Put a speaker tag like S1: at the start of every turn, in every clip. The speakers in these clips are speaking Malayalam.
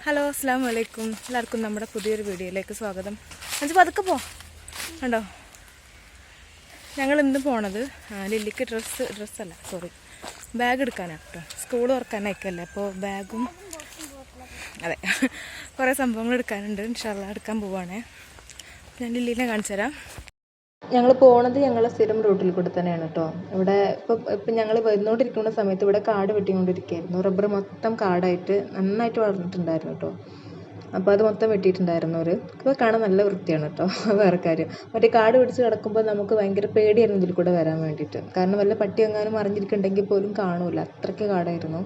S1: ഹലോ അസ്സാം വലൈക്കും. എല്ലാവർക്കും നമ്മുടെ പുതിയൊരു വീഡിയോയിലേക്ക് സ്വാഗതം. അഞ്ച് പതുക്കെ പോ കണ്ടോ. ഞങ്ങൾ ഇന്ന് പോണത് ലില്ലിക്ക് ബാഗ് എടുക്കാനാണ് കേട്ടോ. സ്കൂൾ തുറക്കാനായിക്കല്ലേ, അപ്പോൾ ബാഗും അതെ കുറേ സംഭവങ്ങൾ എടുക്കാനുണ്ട്. ഇൻഷാ അല്ലാഹ് എടുക്കാൻ പോവാണേ. ഞാൻ ലില്ലിനെ കാണിച്ചു തരാം. ഞങ്ങൾ പോണത് ഞങ്ങളെ സ്ഥിരം റൂട്ടിൽ കൂടെ തന്നെയാണ് കേട്ടോ. ഇവിടെ ഇപ്പം ഞങ്ങൾ വന്നുകൊണ്ടിരിക്കുന്ന സമയത്ത് ഇവിടെ കാട് വെട്ടിക്കൊണ്ടിരിക്കുകയായിരുന്നു. റബ്ബർ മൊത്തം കാടായിട്ട് നന്നായിട്ട് വളർന്നിട്ടുണ്ടായിരുന്നു കേട്ടോ. അപ്പോൾ അത് മൊത്തം വെട്ടിയിട്ടുണ്ടായിരുന്നു അവർ. അപ്പോൾ കാണാൻ നല്ല വൃത്തിയാണ് കേട്ടോ. വേറെ കാര്യം, മറ്റേ കാട് പിടിച്ച് കിടക്കുമ്പോൾ നമുക്ക് ഭയങ്കര പേടിയായിരുന്നു ഇതിൽ കൂടെ വരാൻ വേണ്ടിയിട്ട്. കാരണം വല്ല പട്ടി എങ്ങാനും മറിഞ്ഞിരിക്കുന്നുണ്ടെങ്കിൽ പോലും കാണൂല, അത്രയ്ക്ക് കാടായിരുന്നു.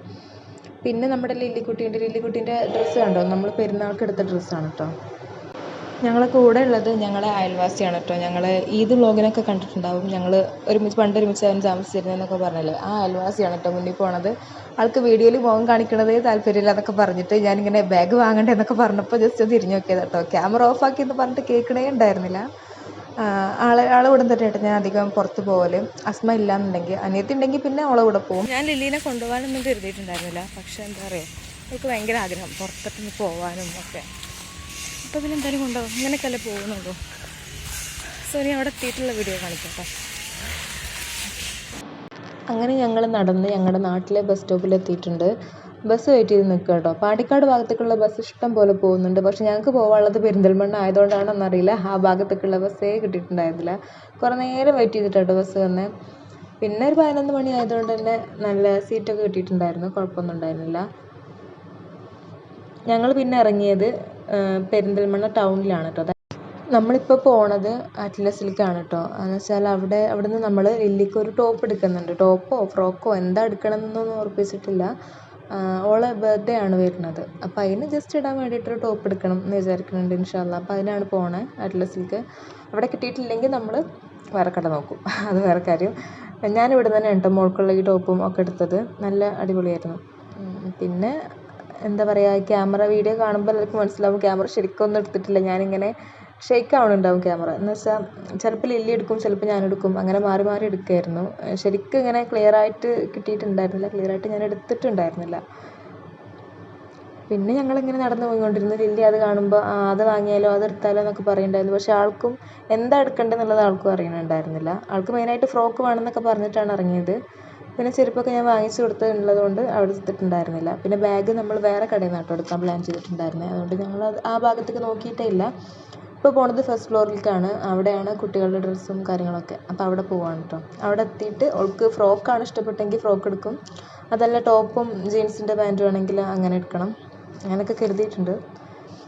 S1: പിന്നെ നമ്മുടെ ലില്ലിക്കുട്ടീൻ്റെ ഡ്രസ്സ് കണ്ടോ, നമ്മൾ പെരുന്നാൾക്ക് എടുത്ത ഡ്രസ്സാണ് കേട്ടോ. ഞങ്ങളെ കൂടെ ഉള്ളത് ഞങ്ങളെ അയൽവാസിയാണ് കേട്ടോ. ഞങ്ങൾ ഈദ് വ്ളോഗിനൊക്കെ കണ്ടിട്ടുണ്ടാവും. ഞങ്ങൾ ഒരുമിച്ചായിരുന്നു താമസിച്ചിരുന്നതെന്നൊക്കെ പറഞ്ഞല്ലേ, ആ അയൽവാസിയാണ് കേട്ടോ മുന്നിൽ പോണത്. ആൾക്ക് വീഡിയോയിൽ മുഖം കാണിക്കണതേ താല്പര്യമില്ല എന്നൊക്കെ പറഞ്ഞിട്ട് ഞാനിങ്ങനെ ബാഗ് വാങ്ങണ്ടേ എന്നൊക്കെ പറഞ്ഞപ്പോൾ ജസ്റ്റ് ഒന്ന് തിരിഞ്ഞു നോക്കിയത് കേട്ടോ. ക്യാമറ ഓഫാക്കി എന്ന് പറഞ്ഞിട്ട് കേൾക്കണേ ഉണ്ടായിരുന്നില്ല. ആളെ കൂടെ തന്നെയായിട്ട് ഞാൻ അധികം പുറത്ത് പോകല്. അസ്മ ഇല്ലാന്നുണ്ടെങ്കിൽ, അനിയത്തി ഉണ്ടെങ്കിൽ പിന്നെ അവളെ കൂടെ പോകും. ഞാൻ ലില്ലിനെ കൊണ്ടുപോകാനൊന്നും കരുതിയിട്ടുണ്ടായിരുന്നില്ല. പക്ഷെ എന്താ പറയുക, അവൾക്ക് ഭയങ്കര ആഗ്രഹം പുറത്തൊക്കെ പോകാനും ഒക്കെ. അപ്പോൾ പിന്നെ എന്തായാലും കൊണ്ടുപോകും, ഇങ്ങനെയൊക്കെയല്ലേ പോകുന്നുള്ളൂ. സോ ഇനി അവിടെ എത്തിയിട്ടുള്ള വീഡിയോ കാണിക്കട്ടോ. അങ്ങനെ ഞങ്ങൾ നടന്ന് ഞങ്ങളുടെ നാട്ടിലെ ബസ് സ്റ്റോപ്പിൽ എത്തിയിട്ടുണ്ട്. ബസ് വെയിറ്റ് ചെയ്ത് നിൽക്കുക കേട്ടോ. പാണ്ടിക്കാട് ഭാഗത്തേക്കുള്ള ബസ് ഇഷ്ടം പോലെ പോകുന്നുണ്ട്. പക്ഷെ ഞങ്ങൾക്ക് പോകാനുള്ളത് പെരിന്തൽമണ്ണ ആയതുകൊണ്ടാണെന്നറിയില്ല, ആ ഭാഗത്തേക്കുള്ള ബസ്സേ കിട്ടിയിട്ടുണ്ടായിരുന്നില്ല. കുറേ നേരം വെയിറ്റ് ചെയ്തിട്ടോ ബസ് വന്ന്. പിന്നെ ഒരു 11 മണി ആയതുകൊണ്ട് തന്നെ നല്ല സീറ്റൊക്കെ കിട്ടിയിട്ടുണ്ടായിരുന്നു, കുഴപ്പമൊന്നും ഉണ്ടായിരുന്നില്ല. ഞങ്ങൾ പിന്നെ ഇറങ്ങിയത് പെരിന്തൽമണ്ണ ടൗണിലാണ് കേട്ടോ. നമ്മളിപ്പോൾ പോണത് അറ്റ്ലസിലേക്കാണ് കേട്ടോ. എന്ന് വെച്ചാൽ അവിടെ നിന്ന് നമ്മൾ ലില്ലിക്ക് ഒരു ടോപ്പ് എടുക്കുന്നുണ്ട്. ടോപ്പോ ഫ്രോക്കോ എന്താ എടുക്കണമെന്നൊന്നും ഉറപ്പിച്ചിട്ടില്ല. ഓളെ ബർത്ത്ഡേ ആണ് വരുന്നത്. അപ്പോൾ അതിന് ജസ്റ്റ് ഇടാൻ വേണ്ടിയിട്ടൊരു ടോപ്പ് എടുക്കണം എന്ന് വിചാരിക്കുന്നുണ്ട് ഇൻഷാ അല്ലാഹ്. അപ്പോൾ അതിനാണ് പോണത് അറ്റ്ലസിലേക്ക്. അവിടെ കിട്ടിയിട്ടില്ലെങ്കിൽ നമ്മൾ വേറെ കട നോക്കും, അത് വേറെ കാര്യം. ഞാനിവിടെ തന്നെ കേട്ടോ മോൾക്കുള്ള ഈ ടോപ്പും ഒക്കെ എടുത്തത്. നല്ല അടിപൊളിയായിരുന്നു. പിന്നെ എന്താ പറയുക, ക്യാമറ വീഡിയോ കാണുമ്പോൾ എല്ലാവർക്കും മനസ്സിലാവും ക്യാമറ ശരിക്കൊന്നും എടുത്തിട്ടില്ല. ഞാനിങ്ങനെ ഷെയ്ക്ക് ആവണുണ്ടാവും ക്യാമറ. എന്ന് വെച്ചാൽ ചിലപ്പോൾ ലില്ലി എടുക്കും, ചിലപ്പോൾ ഞാനെടുക്കും, അങ്ങനെ മാറി മാറി എടുക്കുമായിരുന്നു. ശരിക്കും ഇങ്ങനെ ക്ലിയറായിട്ട് കിട്ടിയിട്ടുണ്ടായിരുന്നില്ല, ക്ലിയറായിട്ട് ഞാൻ എടുത്തിട്ടുണ്ടായിരുന്നില്ല. പിന്നെ ഞങ്ങളിങ്ങനെ നടന്നു പോയിക്കൊണ്ടിരുന്നു. ലില്ലി അത് കാണുമ്പോൾ അത് വാങ്ങിയാലോ അതെടുത്താലോ എന്നൊക്കെ പറയുന്നുണ്ടായിരുന്നു. പക്ഷേ ആൾക്കും എന്താ എടുക്കേണ്ടതെന്നുള്ളത് ആൾക്കും അറിയണുണ്ടായിരുന്നില്ല. ആൾക്ക് മെയിനായിട്ട് ഫ്രോക്ക് വേണമെന്നൊക്കെ പറഞ്ഞിട്ടാണ് ഇറങ്ങിയത്. പിന്നെ ചെരുപ്പൊക്കെ ഞാൻ വാങ്ങിച്ചു കൊടുത്തിട്ടുള്ളത് കൊണ്ട് അവിടെ എടുത്തിട്ടുണ്ടായിരുന്നില്ല. പിന്നെ ബാഗ് നമ്മൾ വേറെ കടയിൽ നിന്നാട്ടോ എടുക്കാൻ പ്ലാൻ ചെയ്തിട്ടുണ്ടായിരുന്നത്. അതുകൊണ്ട് ഞങ്ങൾ ആ ഭാഗത്തേക്ക് നോക്കിയിട്ടേ ഇല്ല. ഇപ്പോൾ പോണത് ഫസ്റ്റ് ഫ്ലോറിലേക്കാണ്. അവിടെയാണ് കുട്ടികളുടെ ഡ്രസ്സും കാര്യങ്ങളൊക്കെ. അപ്പോൾ അവിടെ പോവാണ് കേട്ടോ. അവിടെ എത്തിയിട്ട് അവൾക്ക് ഫ്രോക്കാണ് ഇഷ്ടപ്പെട്ടെങ്കിൽ ഫ്രോക്ക് എടുക്കും, അതല്ല ടോപ്പും ജീൻസിൻ്റെ പാൻറ്റും ആണെങ്കിൽ അങ്ങനെ എടുക്കണം. അങ്ങനെയൊക്കെ കരുതിയിട്ടുണ്ട്.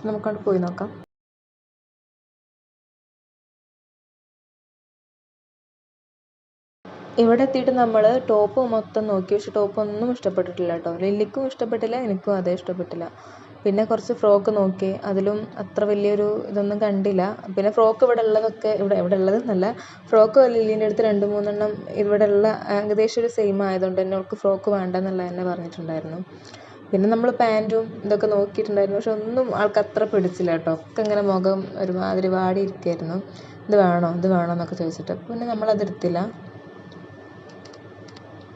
S1: നമുക്കവിടെ പോയി നോക്കാം. ഇവിടെ എത്തിയിട്ട് നമ്മൾ ടോപ്പ് മൊത്തം നോക്കി, പക്ഷെ ടോപ്പൊന്നും ഇഷ്ടപ്പെട്ടിട്ടില്ല കേട്ടോ. ലില്ലിക്കും ഇഷ്ടപ്പെട്ടില്ല, എനിക്കും അതേ ഇഷ്ടപ്പെട്ടില്ല. പിന്നെ കുറച്ച് ഫ്രോക്ക് നോക്കി, അതിലും അത്ര വലിയൊരു ഇതൊന്നും കണ്ടില്ല. പിന്നെ ഫ്രോക്ക് ഇവിടെ ഉള്ളതൊക്കെ ഇവിടെ ഉള്ളതെന്നല്ല, ഫ്രോക്ക് ലില്ലീൻ്റെ അടുത്ത് 2-3 ഇവിടെ ഉള്ള ഏകദേശം ഒരു സെയിം ആയതുകൊണ്ട് തന്നെ അവൾക്ക് ഫ്രോക്ക് വേണ്ടെന്നുള്ളത് തന്നെ പറഞ്ഞിട്ടുണ്ടായിരുന്നു. പിന്നെ നമ്മൾ പാൻറ്റും ഇതൊക്കെ നോക്കിയിട്ടുണ്ടായിരുന്നു, പക്ഷെ ഒന്നും ആൾക്ക് അത്ര പിടിച്ചില്ല കേട്ടോ. ഒക്കെ ഇങ്ങനെ മുഖം ഒരുമാതിരി വാടിയിരിക്കുകയായിരുന്നു. ഇത് വേണോ എന്നൊക്കെ ചോദിച്ചിട്ട്. പിന്നെ നമ്മളതെടുത്തില്ല.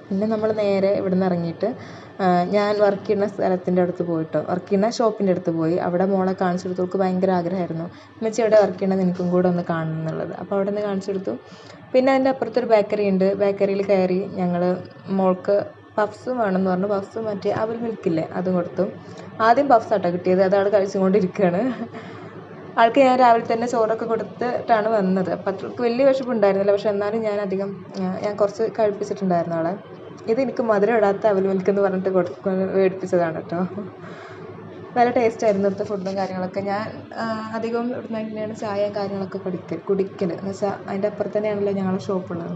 S1: പിന്നെ നമ്മൾ നേരെ ഇവിടെ നിന്ന് ഇറങ്ങിയിട്ട് ഞാൻ വർക്ക് ചെയ്യുന്ന സ്ഥലത്തിൻ്റെ അടുത്ത് പോയിട്ടോ, വർക്ക് ചെയ്യുന്ന ഷോപ്പിൻ്റെ അടുത്ത് പോയി. അവിടെ മോളെ കാണിച്ചു കൊടുത്തു. അവൾക്ക് ഭയങ്കര ആഗ്രഹമായിരുന്നു ഉമ്മച്ചി എവിടെ വർക്ക് ചെയ്യണമെന്ന് എനിക്കും കൂടെ ഒന്ന് കാണണം എന്നുള്ളത്. അപ്പോൾ അവിടെ നിന്ന് കാണിച്ചു കൊടുത്തു. പിന്നെ അതിൻ്റെ അപ്പുറത്തൊരു ബേക്കറി ഉണ്ട്. ബേക്കറിയിൽ കയറി ഞങ്ങൾ മോൾക്ക് പഫ്സും വേണമെന്ന് പറഞ്ഞു. പഫ്സും മറ്റേ അവൽ മിൽക്കില്ലേ അതും കൊടുത്തു. ആദ്യം പഫ്സ് ആട്ടോ കിട്ടിയത്, അത് ആൾ കഴിച്ചുകൊണ്ടിരിക്കുകയാണ്. ആൾക്ക് ഞാൻ രാവിലെ തന്നെ ചോറൊക്കെ കൊടുത്തിട്ടാണ് വന്നത്. അപ്പം അത്രയ്ക്ക് വലിയ വിശപ്പുണ്ടായിരുന്നില്ല. പക്ഷെ എന്നാലും ഞാൻ കുറച്ച് കഴിപ്പിച്ചിട്ടുണ്ടായിരുന്നു ആളെ. ഇത് എനിക്ക് മധുരം ഇടാത്ത അവൽ മിൽക്ക് എന്ന് പറഞ്ഞിട്ട് മേടിപ്പിച്ചതാണ് കേട്ടോ. നല്ല ടേസ്റ്റ് ആയിരുന്നു ഇവിടുത്തെ ഫുഡും കാര്യങ്ങളൊക്കെ. ഞാൻ അധികം ഇവിടുന്ന് തന്നെയാണ് ചായയും കാര്യങ്ങളൊക്കെ കുടിക്കൽ എന്ന് വെച്ചാൽ അതിൻ്റെ അപ്പുറത്ത് തന്നെയാണല്ലോ ഞങ്ങളുടെ ഷോപ്പുള്ളത്.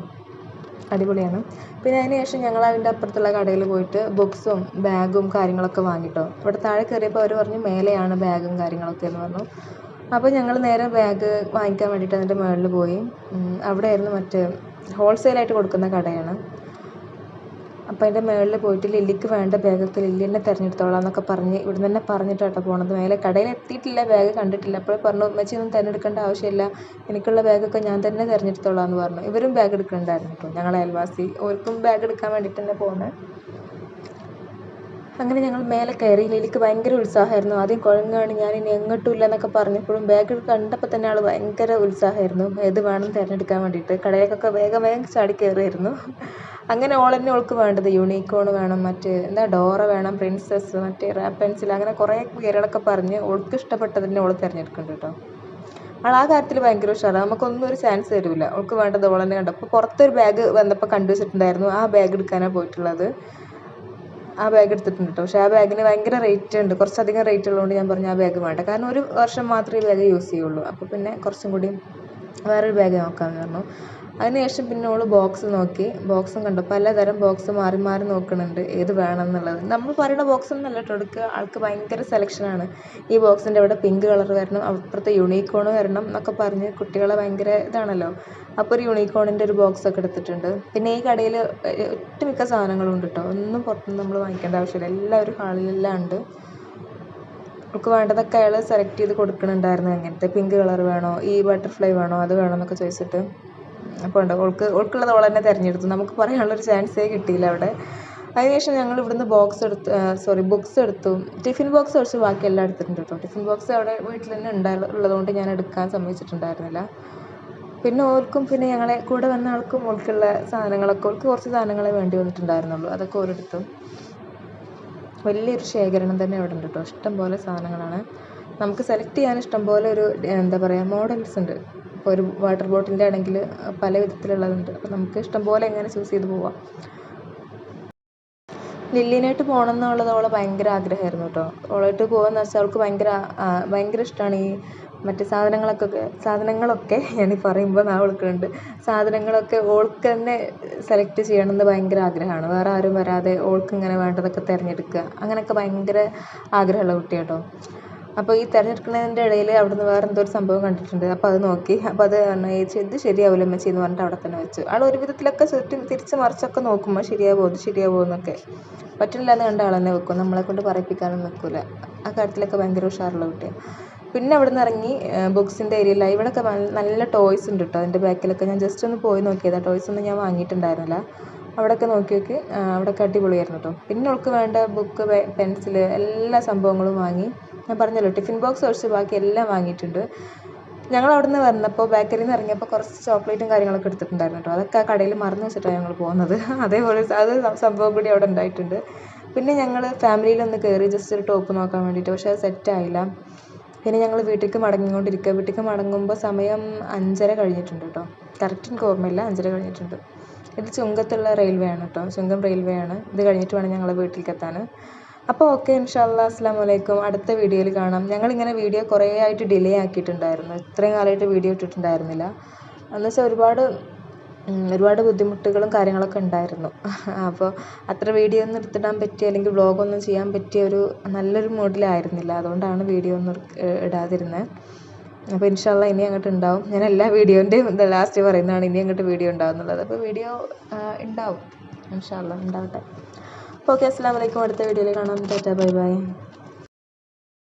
S1: അടിപൊളിയാണ്. പിന്നെ അതിന് ശേഷം ഞങ്ങൾ അതിൻ്റെ അപ്പുറത്തുള്ള കടയിൽ പോയിട്ട് ബുക്സും ബാഗും കാര്യങ്ങളൊക്കെ വാങ്ങിട്ടോ. ഇവിടെ താഴെ കയറിയപ്പോൾ അവർ പറഞ്ഞു മേലെയാണ് ബാഗും കാര്യങ്ങളൊക്കെ എന്ന് പറഞ്ഞു. അപ്പോൾ ഞങ്ങൾ നേരെ ബാഗ് വാങ്ങിക്കാൻ വേണ്ടിയിട്ട് അതിൻ്റെ മുകളിൽ പോയി. അവിടെയായിരുന്നു മറ്റേ ഹോൾസെയിലായിട്ട് കൊടുക്കുന്ന കടയാണ്. അപ്പോൾ അതിൻ്റെ മുകളിൽ പോയിട്ട് ലില്ലിക്ക് വേണ്ട ബാഗൊക്കെ ലില്ലി തന്നെ തിരഞ്ഞെടുത്തോളാം എന്നൊക്കെ പറഞ്ഞ് ഇവിടെ തന്നെ പറഞ്ഞിട്ടാട്ടോ പോണത്. മേലെ കടയിൽ എത്തിയിട്ടില്ല, ബാഗ് കണ്ടിട്ടില്ല. അപ്പോൾ പറഞ്ഞു ഉമ്മച്ചി ഒന്നും തിരഞ്ഞെടുക്കേണ്ട ആവശ്യമില്ല, എനിക്കുള്ള ബാഗൊക്കെ ഞാൻ തന്നെ തിരഞ്ഞെടുത്തോളാം എന്ന് പറഞ്ഞു. ഇവരും ബാഗ് എടുക്കുന്നുണ്ടായിരുന്നു കേട്ടോ, ഞങ്ങളെ അയൽവാസി. ഓർക്കും ബാഗ് എടുക്കാൻ വേണ്ടിയിട്ട് തന്നെ പോകുന്നത്. അങ്ങനെ ഞങ്ങൾ മേലെ കയറി. ലിലിക്ക് ഭയങ്കര ഉത്സാഹമായിരുന്നു. ആദ്യം കുഴങ്ങാണ്, ഞാൻ ഇനി എങ്ങോട്ടും ഇല്ല എന്നൊക്കെ പറഞ്ഞപ്പോഴും ബാഗ് കണ്ടപ്പോൾ തന്നെ ആൾ ഭയങ്കര ഉത്സാഹമായിരുന്നു ഏത് വേണം തിരഞ്ഞെടുക്കാൻ വേണ്ടിയിട്ട്. കടയിലേക്കൊക്കെ വേഗം വേഗം ചാടി കയറുമായിരുന്നു. അങ്ങനെ ഓൾ തന്നെ ഓൾക്ക് വേണ്ടത് യൂണിക്കോൺ വേണം, മറ്റേ എന്താ ഡോറ വേണം, പ്രിൻസസ്, മറ്റേ റാപ്പൻസിൽ, അങ്ങനെ കുറേ പേരുകളൊക്കെ പറഞ്ഞ് ഓൾക്ക് ഇഷ്ടപ്പെട്ടതിനെ ഓൾ തിരഞ്ഞെടുക്കുന്നുണ്ട് കേട്ടോ. ആൾ ആ കാര്യത്തിൽ ഭയങ്കര ഉഷാറാണ്. നമുക്കൊന്നും ഒരു ചാൻസ് തരില്ല. ഓൾക്ക് വേണ്ടത് ഓൾ തന്നെ കണ്ടു. അപ്പോൾ പുറത്തൊരു ബാഗ് വന്നപ്പോൾ കണ്ടു വെച്ചിട്ടുണ്ടായിരുന്നു. ആ ബാഗ് എടുക്കാനാണ് പോയിട്ടുള്ളത്. ആ ബാഗ് എടുത്തിട്ടുണ്ട് കേട്ടോ. പക്ഷേ ആ ബാഗിന് ഭയങ്കര റേറ്റ് ഉണ്ട്, കുറച്ചധികം റേറ്റ് ഉള്ളതുകൊണ്ട് ഞാൻ പറഞ്ഞു ആ ബാഗ് വേണ്ട. കാരണം ഒരു വർഷം മാത്രമേ ഈ ബാഗ് യൂസ് ചെയ്യുള്ളൂ. അപ്പോൾ പിന്നെ കുറച്ചും കൂടി വേറൊരു ബാഗ് നോക്കാമെന്ന് പറഞ്ഞു. അതിനുശേഷം പിന്നെ ഓൾ ബോക്സ് നോക്കി. ബോക്സും കണ്ടു. പലതരം ബോക്സ് മാറി മാറി നോക്കുന്നുണ്ട് ഏത് വേണം എന്നുള്ളത്. നമ്മൾ പറയുന്ന ബോക്സൊന്നും അല്ല കേട്ടോ എടുക്കുക. ആൾക്ക് ഭയങ്കര സെലക്ഷനാണ്. ഈ ബോക്സിൻ്റെ അവിടെ പിങ്ക് കളർ വരണം, അപ്പുറത്തെ യൂണിക്കോൺ വരണം എന്നൊക്കെ പറഞ്ഞ് കുട്ടികളെ ഭയങ്കര ഇതാണല്ലോ. അപ്പോൾ ഒരു യൂണിക്കോണിൻ്റെ ഒരു ബോക്സൊക്കെ എടുത്തിട്ടുണ്ട്. പിന്നെ ഈ കടയിൽ ഒട്ടുമിക്ക സാധനങ്ങളും ഉണ്ട് കേട്ടോ. ഒന്നും പുറത്തുനിന്ന് നമ്മൾ വാങ്ങിക്കേണ്ട ആവശ്യമില്ല. എല്ലാവരും ഹാളിലെല്ലാം ഉണ്ട്. നമുക്ക് വേണ്ടതൊക്കെ അയാൾ സെലക്ട് ചെയ്ത് കൊടുക്കുന്നുണ്ടായിരുന്നു. എങ്ങനത്തെ പിങ്ക് കളർ വേണോ, ഈ ബട്ടർഫ്ലൈ വേണോ, അത് വേണോ എന്നൊക്കെ ചോദിച്ചിട്ട്. അപ്പോൾ ഉണ്ട് ഓൾക്കുള്ളത് ഓൾ തന്നെ തിരഞ്ഞെടുത്തു. നമുക്ക് പറയാനുള്ളൊരു ചാൻസേ കിട്ടിയില്ല അവിടെ. അതിനുശേഷം ഞങ്ങൾ ഇവിടുന്ന് ബുക്സ് എടുത്തു. ടിഫിൻ ബോക്സ് ഒഴിച്ച് ബാക്കി എല്ലാം എടുത്തിട്ടുണ്ട് കേട്ടോ. ടിഫിൻ ബോക്സ് അവിടെ വീട്ടിൽ തന്നെ ഉള്ളതുകൊണ്ട് ഞാൻ എടുക്കാൻ സമ്മതിച്ചിട്ടുണ്ടായിരുന്നില്ല. പിന്നെ ഓൾക്കും പിന്നെ ഞങ്ങളെ കൂടെ വന്ന ആൾക്കും ഓൾക്കുള്ള സാധനങ്ങളൊക്കെ, ഓൾക്ക് കുറച്ച് സാധനങ്ങളെ വേണ്ടി വന്നിട്ടുണ്ടായിരുന്നുള്ളൂ. അതൊക്കെ ഓരെടുത്തു. വലിയൊരു ശേഖരണം തന്നെ അവിടെ ഉണ്ട് കേട്ടോ. ഇഷ്ടംപോലെ സാധനങ്ങളാണ്. നമുക്ക് സെലക്ട് ചെയ്യാൻ ഇഷ്ടംപോലെ ഒരു എന്താ പറയുക മോഡൽസ് ഉണ്ട്. ഇപ്പോൾ ഒരു വാട്ടർ ബോട്ടിലിൻ്റെ ആണെങ്കിൽ പല വിധത്തിലുള്ളതുണ്ട്. അപ്പോൾ നമുക്ക് ഇഷ്ടംപോലെ എങ്ങനെ ചൂസ് ചെയ്ത് പോവാം. ലില്ലിനായിട്ട് പോകണം എന്നുള്ളത് അവളെ ഭയങ്കര ആഗ്രഹമായിരുന്നു കേട്ടോ. അവളായിട്ട് പോകുകയെന്ന് വെച്ചാൽ അവൾക്ക് ഭയങ്കര ഇഷ്ടമാണ് ഈ മറ്റേ സാധനങ്ങളൊക്കെ ഞാൻ പറയുമ്പോൾ നാവെടുക്കുന്നുണ്ട്. സാധനങ്ങളൊക്കെ ഓൾക്ക് തന്നെ സെലക്ട് ചെയ്യണമെന്ന് ഭയങ്കര ആഗ്രഹമാണ്. വേറെ ആരും വരാതെ ഓൾക്ക് ഇങ്ങനെ വേണ്ടതൊക്കെ തിരഞ്ഞെടുക്കുക, അങ്ങനെയൊക്കെ ഭയങ്കര ആഗ്രഹമുള്ള കുട്ടിയാണ് കേട്ടോ. അപ്പോൾ ഈ തിരഞ്ഞെടുക്കുന്നതിൻ്റെ ഇടയിൽ അവിടുന്ന് വേറെ എന്തോ ഒരു സംഭവം കണ്ടിട്ടുണ്ട്. അപ്പോൾ അത് നോക്കി. അപ്പോൾ അത് പറഞ്ഞു, ചേച്ചി ഇത് ശരിയാവില്ല അമ്മച്ചി എന്ന് പറഞ്ഞിട്ട് അവിടെ തന്നെ വെച്ചു. ആൾ ഒരു വിധത്തിലൊക്കെ തിരിച്ച് മറിച്ചൊക്കെ നോക്കുമ്പോൾ ശരിയാവുമോ എന്നൊക്കെ. പറ്റില്ല എന്ന് കണ്ട ആൾ തന്നെ വെക്കും. നമ്മളെക്കൊണ്ട് പറയിപ്പിക്കാനൊന്നും നിൽക്കില്ല. ആ കാര്യത്തിലൊക്കെ ഭയങ്കര ഉഷാറുള്ള കുട്ടിയാണ്. പിന്നെ അവിടെ നിന്ന് ഇറങ്ങി ബുക്സിൻ്റെ ഏരിയയിലായി. ഇവിടെയൊക്കെ നല്ല ടോയ്സ് ഉണ്ട് കേട്ടോ. അതിൻ്റെ ബാക്കിലൊക്കെ ഞാൻ ജസ്റ്റ് ഒന്ന് പോയി നോക്കിയതാണ്. ടോയ്സ് ഒന്നും ഞാൻ വാങ്ങിയിട്ടുണ്ടായിരുന്നില്ല. അവിടെയൊക്കെ നോക്കി അവിടെയൊക്കെ അടിപൊളിയായിരുന്നു കേട്ടോ. പിന്നെ അവൾക്ക് വേണ്ട ബുക്ക്, പെൻസിൽ, എല്ലാ സംഭവങ്ങളും വാങ്ങി. ഞാൻ പറഞ്ഞല്ലോ ടിഫിൻ ബോക്സ് ഒഴിച്ച് ബാക്കി എല്ലാം വാങ്ങിയിട്ടുണ്ട്. ഞങ്ങൾ അവിടെ നിന്ന് വന്നപ്പോൾ ബേക്കറിയിൽ നിന്ന് ഇറങ്ങിയപ്പോൾ കുറച്ച് ചോക്ലേറ്റും കാര്യങ്ങളൊക്കെ എടുത്തിട്ടുണ്ടായിരുന്നു കേട്ടോ. അതൊക്കെ ആ കടയിൽ മറന്നു വെച്ചിട്ടാണ് ഞങ്ങൾ പോകുന്നത്. അതേപോലെ അത് സംഭവം കൂടി അവിടെ ഉണ്ടായിട്ടുണ്ട്. പിന്നെ ഞങ്ങൾ ഫാമിലിയിലൊന്ന് കയറി ജസ്റ്റ് ഒരു ടോപ്പ് നോക്കാൻ വേണ്ടിയിട്ട്. പക്ഷേ അത് സെറ്റായില്ല. പിന്നെ ഞങ്ങൾ വീട്ടിലേക്ക് മടങ്ങിക്കൊണ്ടിരിക്കുക. വീട്ടിലേക്ക് മടങ്ങുമ്പോൾ സമയം 5:30 കഴിഞ്ഞിട്ടുണ്ട് കേട്ടോ. കറക്റ്റ് എനിക്ക് ഓർമ്മയില്ല, 5:30 കഴിഞ്ഞിട്ടുണ്ട്. ഇത് ചുങ്കത്തുള്ള റെയിൽവേ ആണ് കേട്ടോ. ചുങ്കം റെയിൽവേ ആണ്. ഇത് കഴിഞ്ഞിട്ട് വേണം ഞങ്ങൾ വീട്ടിലേക്ക് എത്താൻ. അപ്പോൾ ഓക്കെ, ഇൻഷാ അല്ലാഹ്, അസ്സലാമു അലൈക്കും. അടുത്ത വീഡിയോയിൽ കാണാം. ഞങ്ങളിങ്ങനെ വീഡിയോ കുറേ ആയിട്ട് ഡിലേ ആക്കിയിട്ടുണ്ടായിരുന്നു. ഇത്രയും കാലമായിട്ട് വീഡിയോ ഇട്ടിട്ടുണ്ടായിരുന്നില്ല. എന്ന് വെച്ചാൽ ഒരുപാട് ബുദ്ധിമുട്ടുകളും കാര്യങ്ങളൊക്കെ ഉണ്ടായിരുന്നു. അപ്പോൾ അത്ര വീഡിയോ ഒന്നും എടുത്തിടാൻ പറ്റിയ, അല്ലെങ്കിൽ വ്ളോഗൊന്നും ചെയ്യാൻ പറ്റിയ നല്ലൊരു മൂഡിലായിരുന്നില്ല. അതുകൊണ്ടാണ് വീഡിയോ ഒന്നും ഇടാതിരുന്നത്. അപ്പോൾ ഇൻഷാ അല്ലാഹ് ഇനി അങ്ങോട്ട് ഉണ്ടാവും. ഞാൻ എല്ലാ വീഡിയോൻ്റെയും ലാസ്റ്റ് പറയുന്നതാണ് ഇനി അങ്ങോട്ട് വീഡിയോ ഉണ്ടാവും എന്നുള്ളത്. അപ്പോൾ വീഡിയോ ഉണ്ടാവും, ഇൻഷാ അല്ലാഹ് ഉണ്ടാവട്ടെ. അപ്പോൾ ഓക്കെ, അസ്സലാമു അലൈക്കും. അടുത്ത വീഡിയോയിൽ കാണാം. Tata, bye bye.